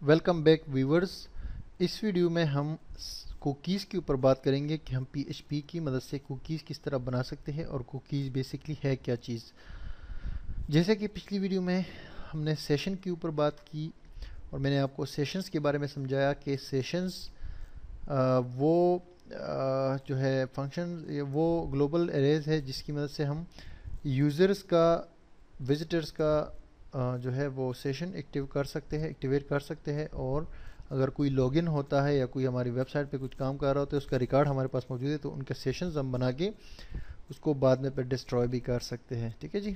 Welcome back viewers. इस video में हम कुकीज़ के ऊपर बात करेंगे कि हम PHP की मदद से कुकीज़ किस तरह बना सकते हैं और कुकीज़ बेसिकली है क्या चीज़। जैसे कि पिछली वीडियो में हमने सेशन के ऊपर बात की और मैंने आपको सेशंस के बारे में समझाया कि सेशंस जो है फंक्शन वो ग्लोबल एरेज है जिसकी मदद से हम यूज़र्स का विजिटर्स का जो है वो सेशन एक्टिवेट कर सकते हैं और अगर कोई लॉगिन होता है या कोई हमारी वेबसाइट पे कुछ काम कर रहा होता है उसका रिकॉर्ड हमारे पास मौजूद है तो उनके सेशंस हम बना के उसको बाद में फिर डिस्ट्रॉय भी कर सकते हैं। ठीक है जी।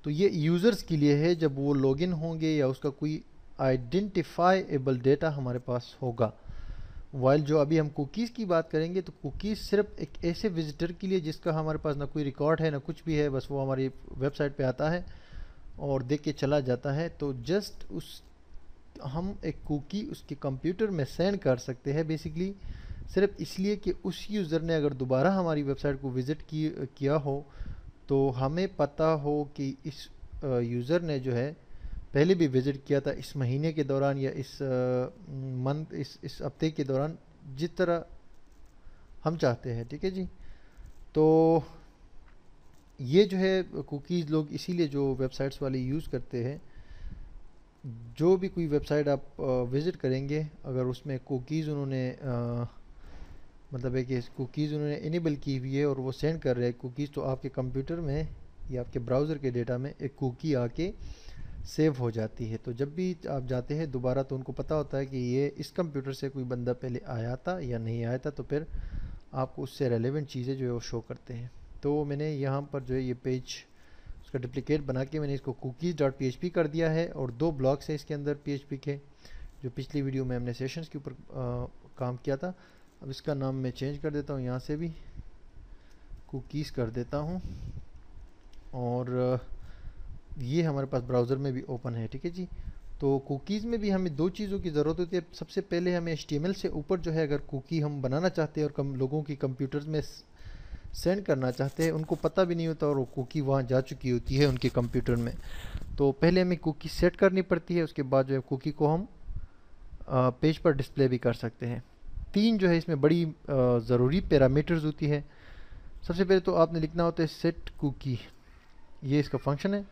तो ये यूज़र्स के लिए है जब वो लॉगिन होंगे या उसका कोई आइडेंटिफाइएबल डेटा हमारे पास होगा। वाइल जो अभी हम कुकीज़ की बात करेंगे तो कुकीज़ सिर्फ एक ऐसे विजिटर के लिए जिसका हमारे पास ना कोई रिकॉर्ड है ना कुछ भी है, बस वो हमारी वेबसाइट पे आता है और देख के चला जाता है। तो जस्ट उस हम एक कुकी उसके कंप्यूटर में सेंड कर सकते हैं बेसिकली सिर्फ इसलिए कि उस यूज़र ने अगर दोबारा हमारी वेबसाइट को विज़िट किया हो तो हमें पता हो कि इस यूज़र ने जो है पहले भी विज़िट किया था इस महीने के दौरान या इस मंथ इस हफ्ते के दौरान जिस तरह हम चाहते हैं। ठीक है जी। तो ये जो है कुकीज़ लोग इसीलिए जो वेबसाइट्स वाले यूज़ करते हैं, जो भी कोई वेबसाइट आप विज़िट करेंगे अगर उसमें कुकीज़ उन्होंने मतलब है कि कुकीज़ उन्होंने इनेबल की हुई है और वो सेंड कर रहे हैं कुकीज़, तो आपके कंप्यूटर में या आपके ब्राउज़र के डेटा में एक कुकी आके सेव हो जाती है। तो जब भी आप जाते हैं दोबारा तो उनको पता होता है कि ये इस कंप्यूटर से कोई बंदा पहले आया था या नहीं आया था, तो फिर आपको उससे रेलेवेंट चीज़ें जो है वो शो करते हैं। तो मैंने यहाँ पर जो है ये पेज उसका डुप्लिकेट बना के मैंने इसको cookies.php कर दिया है और दो ब्लॉक्स हैं इसके अंदर PHP के जो पिछली वीडियो में हमने सेशंस के ऊपर काम किया था। अब इसका नाम मैं चेंज कर देता हूँ, यहाँ से भी कुकीज़ कर देता हूँ और ये हमारे पास ब्राउज़र में भी ओपन है। ठीक है जी। तो कुकीज़ में भी हमें दो चीज़ों की ज़रूरत होती है। सबसे पहले हमें HTML से ऊपर जो है अगर कुकी हम बनाना चाहते हैं और लोगों की कंप्यूटर्स में सेंड करना चाहते हैं, उनको पता भी नहीं होता और वो कुकी वहाँ जा चुकी होती है उनके कंप्यूटर में, तो पहले हमें कुकी सेट करनी पड़ती है। उसके बाद जो है कुकी को हम पेज पर डिस्प्ले भी कर सकते हैं। तीन जो है इसमें बड़ी ज़रूरी पैरामीटर्स होती है। सबसे पहले तो आपने लिखना होता है सेट कुकी, ये इसका फंक्शन है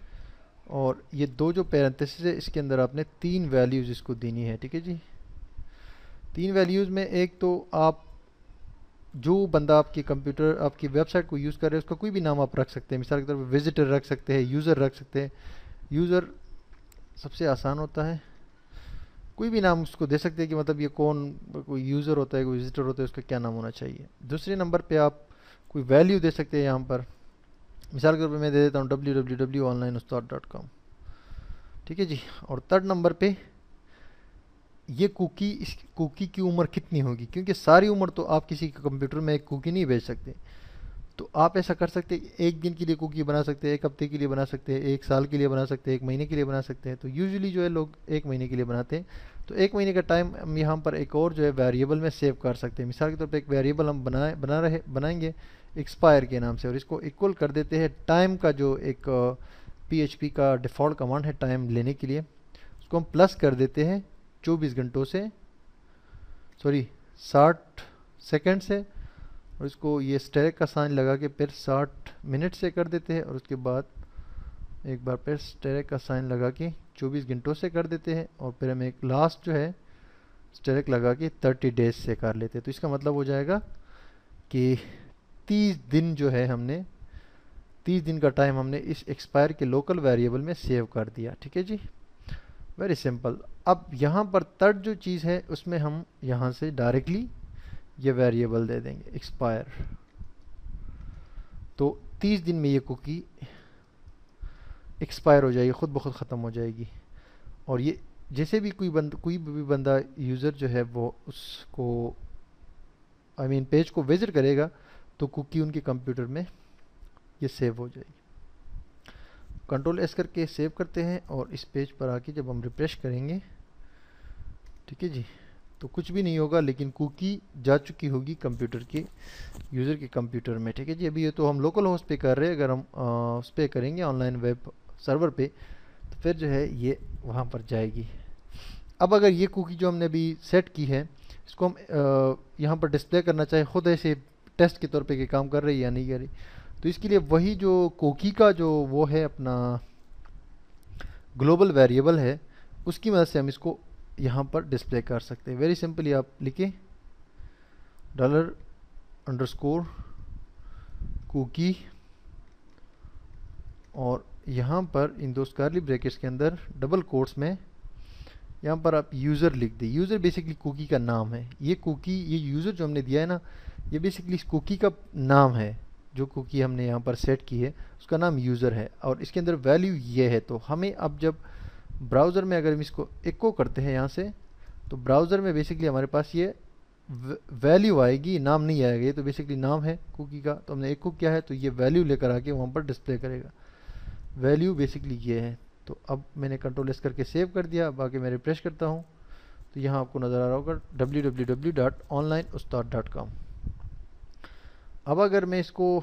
और ये दो जो पैरेंथेसिस है इसके अंदर आपने तीन वैल्यूज़ इसको देनी है। ठीक है जी। तीन वैल्यूज़ में एक तो आप जो बंदा आपके कंप्यूटर आपकी वेबसाइट को यूज़ कर रहे हैं उसका कोई भी नाम आप रख सकते हैं। मिसाल के तौर पर विजिटर रख सकते हैं, यूज़र रख सकते हैं। यूज़र सबसे आसान होता है, कोई भी नाम उसको दे सकते हैं कि मतलब ये कौन कोई यूज़र होता है कोई विजिटर होता है उसका क्या नाम होना चाहिए। दूसरे नंबर पे आप कोई वैल्यू दे सकते हैं। यहाँ पर मिसाल के तौर पर मैं दे देता हूँ www.onlineustad.com। ठीक है जी। और थर्ड नंबर पे ये कुकी, इस कुकी की उम्र कितनी होगी, क्योंकि सारी उम्र तो आप किसी के कंप्यूटर में एक कुकी नहीं भेज सकते। तो आप ऐसा कर सकते हैं, एक दिन के लिए कुकी बना सकते हैं, एक हफ्ते के लिए बना सकते हैं, एक साल के लिए बना सकते हैं, एक महीने के लिए बना सकते हैं। तो यूजुअली जो है लोग एक महीने के लिए बनाते हैं। तो एक महीने का टाइम हम यहाँ पर एक और जो है वेरिएबल में सेव कर सकते हैं। मिसाल के तौर पर एक वेरिएबल हम बनाएंगे एक्सपायर के नाम से और इसको इक्वल कर देते हैं टाइम का, जो एक PHP का डिफ़ॉल्ट कमांड है टाइम लेने के लिए, उसको हम प्लस कर देते हैं 24 घंटों से, सॉरी 60 सेकंड से, और इसको ये स्टेरिक का साइन लगा के फिर 60 मिनट से कर देते हैं और उसके बाद एक बार फिर स्टेरिक का साइन लगा के 24 घंटों से कर देते हैं और फिर हम एक लास्ट जो है स्टेरिक लगा के 30 डेज से कर लेते हैं। तो इसका मतलब हो जाएगा कि 30 दिन जो है हमने 30 दिन का टाइम हमने इस एक्सपायर के लोकल वेरिएबल में सेव कर दिया। ठीक है जी। Very simple. अब यहाँ पर थर्ड जो चीज़ है उसमें हम यहाँ से डायरेक्टली ये वेरिएबल दे देंगे एक्सपायर। तो 30 दिन में ये कुकी एक्सपायर हो जाएगी, ख़ुद ब खुद ख़त्म हो जाएगी। और ये जैसे भी कोई भी बंदा यूज़र जो है वो उसको पेज को विजिट करेगा तो कुकी उनके कंप्यूटर में ये सेव हो जाएगी। Ctrl+S करके सेव करते हैं और इस पेज पर आके जब हम रिफ्रेश करेंगे, ठीक है जी, तो कुछ भी नहीं होगा लेकिन कुकी जा चुकी होगी कंप्यूटर के यूज़र के कंप्यूटर में। ठीक है जी। अभी ये तो हम लोकल होस्ट पे कर रहे हैं, अगर हम उस पर करेंगे ऑनलाइन वेब सर्वर पे तो फिर जो है ये वहाँ पर जाएगी। اب اگر یہ کوکی جو ہم نے ابھی سیٹ کی ہے اس کو ہم یہاں پر ڈسپلے کرنا چاہے خود ایسے ٹیسٹ کے طور پہ کہ کام کر رہی ہے یا نہیں کر رہی، تو اس کے لیے وہی جو کوکی کا جو وہ ہے اپنا گلوبل ویریبل ہے اس کی مدد سے ہم اس کو یہاں پر ڈسپلے کر سکتے ہیں. ویری سمپلی آپ لکھیں $_ کوکی اور یہاں پر ان دو کرلی بریکٹس کے اندر ڈبل کوٹس میں یہاں پر آپ یوزر لکھ دیں. یوزر بیسکلی کوکی کا نام ہے. یہ کوکی یہ یوزر جو ہم نے دیا ہے نا یہ بیسکلی اس کوکی کا نام ہے. جو کوکی ہم نے یہاں پر سیٹ کی ہے اس کا نام یوزر ہے اور اس کے اندر ویلیو یہ ہے. تو ہمیں اب جب براؤزر میں اگر ہم اس کو ایکو کرتے ہیں یہاں سے تو براؤزر میں بیسکلی ہمارے پاس یہ ویلیو آئے گی، نام نہیں آئے گا. یہ تو بیسکلی نام ہے کوکی کا، تو ہم نے ایکو کیا ہے تو یہ ویلیو لے کر آ کے وہاں پر ڈسپلے کرے گا. ویلیو بیسکلی یہ ہے. تو اب میں نے کنٹرول ایس کر کے سیو کر دیا. اب آگے میں ریفریش کرتا ہوں تو یہاں آپ کو نظر آ رہا ہوگا www.onlineustad.com. اب اگر میں اس کو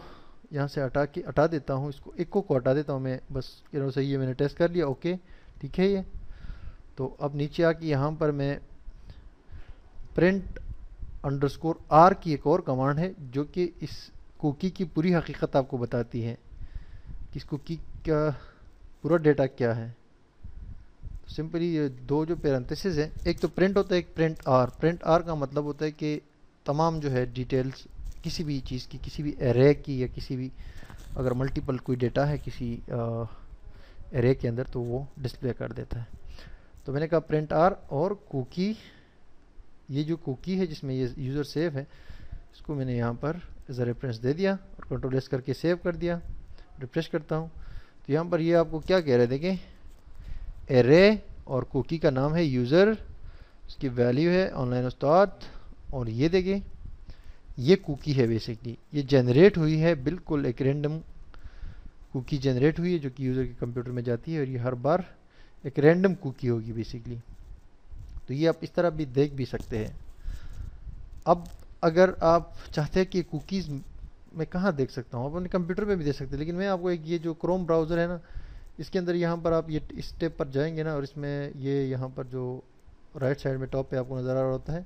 یہاں سے ہٹا دیتا ہوں، اس کو ایکو کو ہٹا دیتا ہوں میں، بس صحیح ہے، میں نے ٹیسٹ کر لیا، اوکے ٹھیک ہے یہ. تو اب نیچے آ کے یہاں پر میں print_r کی ایک اور کمانڈ ہے جو کہ اس کوکی کی پوری حقیقت آپ کو بتاتی ہے کہ اس کوکی کا پورا ڈیٹا کیا ہے. سمپلی یہ دو جو پیرنتھسز ہیں، ایک تو پرنٹ ہوتا ہے، ایک پرنٹ آر کا مطلب ہوتا ہے کہ تمام جو ہے ڈیٹیلز کسی بھی چیز کی، کسی بھی ایرے کی یا کسی بھی اگر ملٹیپل کوئی ڈیٹا ہے کسی ایرے کے اندر تو وہ ڈسپلے کر دیتا ہے. تو میں نے کہا پرنٹ آر اور کوکی، یہ جو کوکی ہے جس میں یہ یوزر سیو ہے اس کو میں نے یہاں پر ایز اے ریفرنس دے دیا اور کنٹرول ایس کر کے سیو کر دیا. ریفریش کرتا ہوں تو یہاں پر یہ آپ کو کیا کہہ رہے تھے کہ ایرے اور کوکی کا نام ہے یوزر، اس کی ویلیو ہے آن لائن استاد، اور یہ دیکھیں یہ کوکی ہے. بیسکلی یہ جنریٹ ہوئی ہے، بالکل ایک رینڈم کوکی جنریٹ ہوئی ہے جو کہ یوزر کے کمپیوٹر میں جاتی ہے اور یہ ہر بار ایک رینڈم کوکی ہوگی بیسکلی. تو یہ آپ اس طرح بھی دیکھ بھی سکتے ہیں. اب اگر آپ چاہتے ہیں کہ کوکیز میں کہاں دیکھ سکتا ہوں، آپ اپنے کمپیوٹر پہ بھی دیکھ سکتے ہیں، لیکن میں آپ کو ایک یہ جو کروم براؤزر ہے نا اس کے اندر یہاں پر آپ یہ اس ٹیب پر جائیں گے نا اور اس میں یہ یہاں پر جو رائٹ سائڈ میں ٹاپ پہ آپ کو نظر آ رہا ہوتا ہے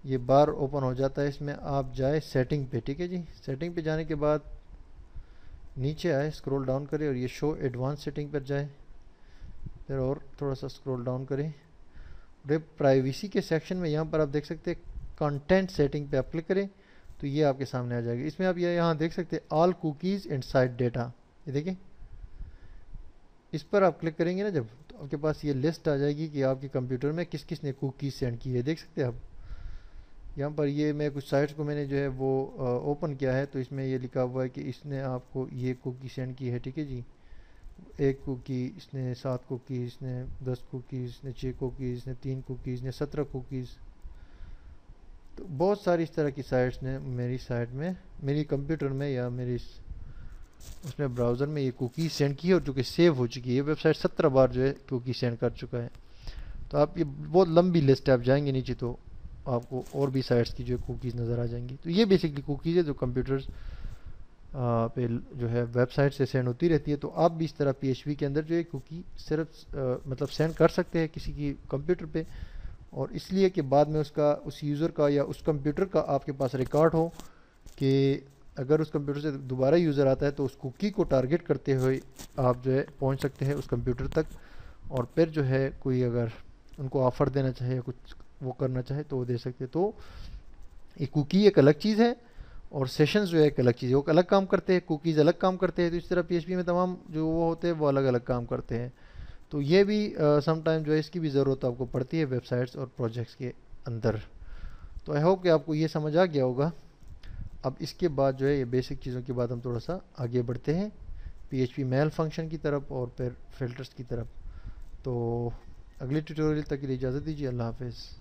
یہ بار اوپن ہو جاتا ہے. اس میں آپ جائے سیٹنگ پہ، ٹھیک ہے جی. سیٹنگ پہ جانے کے بعد نیچے آئے، اسکرول ڈاؤن کرے اور یہ شو ایڈوانس سیٹنگ پر جائے، پھر اور تھوڑا سا اسکرول ڈاؤن کریں. پرائیویسی کے سیکشن میں یہاں پر آپ دیکھ سکتے ہیں کنٹینٹ سیٹنگ پہ آپ کلک کریں تو یہ آپ کے سامنے آ جائے گا. اس میں آپ یہ یہاں دیکھ سکتے ہیں آل کوکیز انسائڈ ڈیٹا، یہ دیکھیں اس پر آپ کلک کریں گے نا جب تو آپ کے پاس یہ لسٹ آ جائے گی کہ آپ کے کمپیوٹر میں کس کس نے کوکیز سینڈ کی ہے. دیکھ سکتے ہیں آپ یہاں پر یہ میں کچھ سائٹس کو میں نے جو ہے وہ اوپن کیا ہے تو اس میں یہ لکھا ہوا ہے کہ اس نے آپ کو یہ کوکی سینڈ کی ہے، ٹھیک ہے جی. 1 کوکی، اس نے 7 کوکیز، اس نے 10 کوکیز، اس نے 6 کوکیز، اس نے 3 کوکیز، اس نے 17 کوکیز. تو بہت ساری اس طرح کی سائٹس نے میری سائٹ میں، میری کمپیوٹر میں یا میری اس میں براؤزر میں یہ کوکیز سینڈ کی ہے اور جو کہ سیو ہو چکی ہے. یہ ویب سائٹ 17 بار جو ہے کوکی سینڈ کر چکا ہے. تو آپ یہ بہت لمبی لسٹ ہے، آپ جائیں گے نیچے تو آپ کو اور بھی سائٹس کی جو ہے کوکیز نظر آ جائیں گی. تو یہ بیسکلی کوکیز ہے جو کمپیوٹرز پہ جو ہے ویب سائٹ سے سینڈ ہوتی رہتی ہے. تو آپ بھی اس طرح PHP کے اندر جو ہے کوکی صرف مطلب سینڈ کر سکتے ہیں کسی کی کمپیوٹر پہ، اور اس لیے کہ بعد میں اس کا اس یوزر کا یا اس کمپیوٹر کا آپ کے پاس ریکارڈ ہو کہ اگر اس کمپیوٹر سے دوبارہ یوزر آتا ہے تو اس کوکی کو ٹارگٹ کرتے ہوئے آپ جو ہے پہنچ سکتے ہیں اس کمپیوٹر تک، اور پھر جو ہے کوئی اگر ان کو آفر دینا چاہے یا کچھ وہ کرنا چاہے تو وہ دے سکتے. تو یہ کوکی ایک الگ چیز ہے اور سیشنز جو ہے ایک الگ چیز ہے، وہ الگ کام کرتے ہیں، کوکیز الگ کام کرتے ہیں. تو اس طرح PHP میں تمام جو وہ ہوتے ہیں وہ الگ الگ کام کرتے ہیں. تو یہ بھی سم ٹائم جو ہے اس کی بھی ضرورت آپ کو پڑتی ہے ویب سائٹس اور پروجیکٹس کے اندر. تو آئی ہوپ کہ آپ کو یہ سمجھ آ گیا ہوگا. اب اس کے بعد جو ہے یہ بیسک چیزوں کے بعد ہم تھوڑا سا آگے بڑھتے ہیں PHP میل فنکشن کی طرف اور پھر فلٹرز کی طرف. تو اگلی ٹیوٹوریل تک کے لیے اجازت دیجیے. اللہ حافظ.